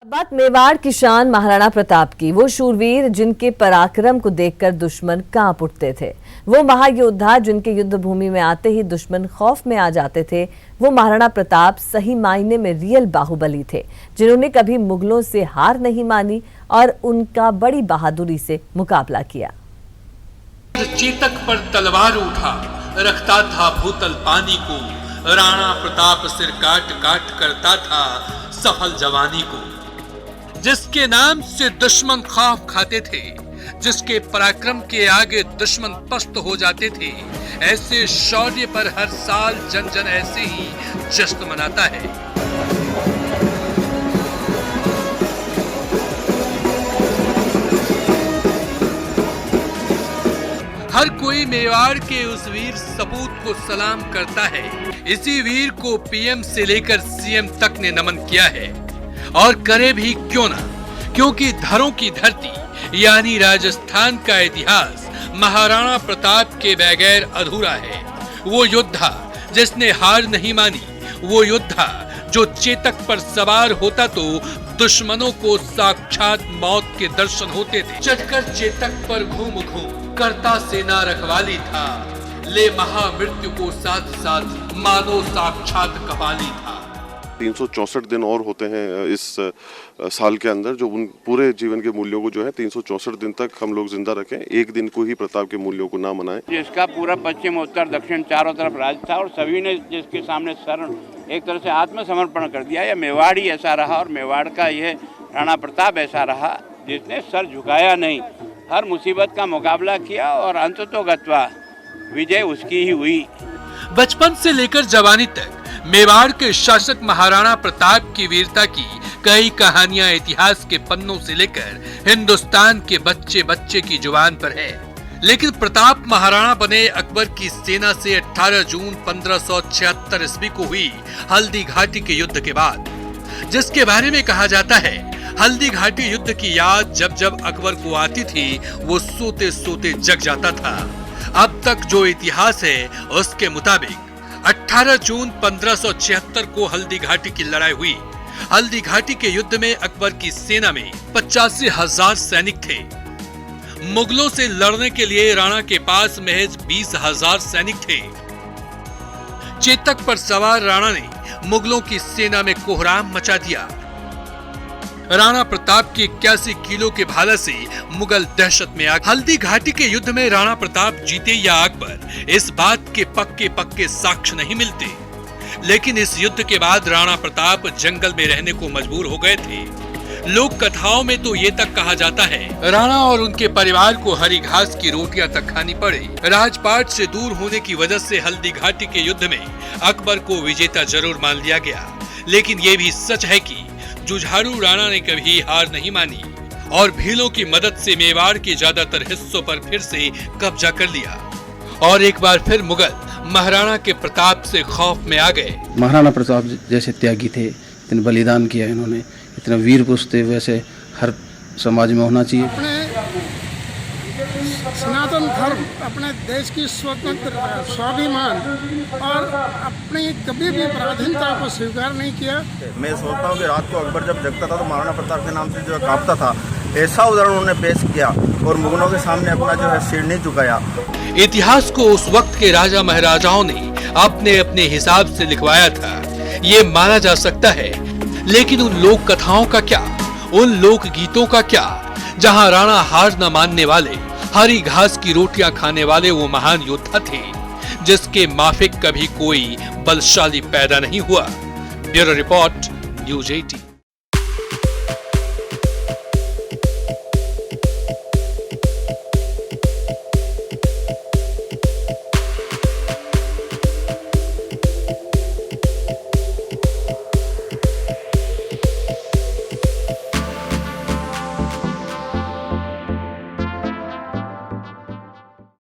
बात मेवाड़ की शान महाराणा प्रताप की। वो शूरवीर जिनके पराक्रम को देखकर दुश्मन कांप उठते थे। वो महायोद्धा जिनके युद्ध भूमि में आते ही दुश्मन खौफ में आ जाते थे। वो महाराणा प्रताप सही मायने में रियल बाहुबली थे, जिन्होंने कभी मुगलों से हार नहीं मानी और उनका बड़ी बहादुरी से मुकाबला किया। चेतक पर तलवार उठा रखता था भूतल पानी को। राणा प्रताप सिर काट काट करता था सफल जवानी को। जिसके नाम से दुश्मन खौफ खाते थे, जिसके पराक्रम के आगे दुश्मन पस्त हो जाते थे, ऐसे शौर्य पर हर साल जन जन ऐसे ही जश्न मनाता है। हर कोई मेवाड़ के उस वीर सपूत को सलाम करता है। इसी वीर को पीएम से लेकर सीएम तक ने नमन किया है, और करे भी क्यों ना, क्योंकि धरों की धरती यानी राजस्थान का इतिहास महाराणा प्रताप के बगैर अधूरा है। वो योद्धा जिसने हार नहीं मानी, वो योद्धा जो चेतक पर सवार होता तो दुश्मनों को साक्षात मौत के दर्शन होते थे। चढ़कर चेतक पर घूम घूम करता सेना रखवाली था, ले महामृत्यु को साथ साथ मानो साक्षात कपाली था। 364 दिन और होते हैं इस साल के अंदर, जो उन पूरे जीवन के मूल्यों को जो है 364 दिन तक हम लोग जिंदा रखें। एक दिन को ही प्रताप के मूल्यों को ना मनाएं। जिसका पूरा पश्चिम उत्तर दक्षिण चारों तरफ राज था और सभी ने जिसके सामने सर एक तरह से आत्मसमर्पण कर दिया। यह मेवाड़ ही ऐसा रहा और मेवाड़ का यह राणा प्रताप ऐसा रहा जिसने सर झुकाया नहीं, हर मुसीबत का मुकाबला किया और अंततोगत्वा विजय उसकी ही हुई। बचपन से लेकर जवानी तक मेवाड़ के शासक महाराणा प्रताप की वीरता की कई कहानियां इतिहास के पन्नों से लेकर हिंदुस्तान के बच्चे बच्चे की जुबान पर है। लेकिन प्रताप महाराणा बने अकबर की सेना से 18 जून 1576 ईस्वी को हुई हल्दी घाटी के युद्ध के बाद, जिसके बारे में कहा जाता है हल्दी घाटी युद्ध की याद जब जब अकबर को आती थी वो सोते सोते जग जाता था। अब तक जो इतिहास है उसके मुताबिक 18 जून 1576 को हल्दी घाटी की लड़ाई हुई। हल्दी घाटी के युद्ध में अकबर की सेना में 85,000 सैनिक थे। मुगलों से लड़ने के लिए राणा के पास महज 20,000 सैनिक थे। चेतक पर सवार राणा ने मुगलों की सेना में कोहराम मचा दिया। राणा प्रताप के 81 किलो के भाला से मुगल दहशत में आ गए। हल्दी घाटी के युद्ध में राणा प्रताप जीते या अकबर, इस बात के पक्के साक्ष्य नहीं मिलते। लेकिन इस युद्ध के बाद राणा प्रताप जंगल में रहने को मजबूर हो गए थे। लोक कथाओं में तो ये तक कहा जाता है राणा और उनके परिवार को हरी घास की रोटियां तक खानी पड़े। राजपाट से दूर होने की वजह से हल्दी घाटी के युद्ध में अकबर को विजेता जरूर मान लिया गया, लेकिन ये भी सच है कि जुझारू राणा ने कभी हार नहीं मानी और भीलों की मदद से मेवाड़ के ज्यादातर हिस्सों पर फिर से कब्जा कर लिया और एक बार फिर मुगल महाराणा के प्रताप से खौफ में आ गए। महाराणा प्रताप जैसे त्यागी थे, इतने बलिदान किया इन्होंने, इतना वीर पुरुष थे, वैसे हर समाज में होना चाहिए। अपने सनातन धर्म, अपने देश की स्वतंत्रता, स्वाभिमान और अपनी कभी भी पराधीनता को स्वीकार नहीं किया। मैं सोचता हूँ कि रात को अकबर जब जगता था तो महाराणा प्रताप के नाम से जो कांपता था, ऐसा उदाहरण उन्होंने पेश किया और मुगलों के सामने अपना जो है सिर नहीं झुकाया। इतिहास को उस वक्त के राजा महाराजाओं ने अपने अपने हिसाब से लिखवाया था, ये माना जा सकता है। लेकिन उन लोक कथाओं का क्या, उन लोक गीतों का क्या, जहां राणा हार न मानने वाले, हरी घास की रोटियां खाने वाले वो महान योद्धा थे जिसके माफिक कभी कोई बलशाली पैदा नहीं हुआ। Bureau report, news 18।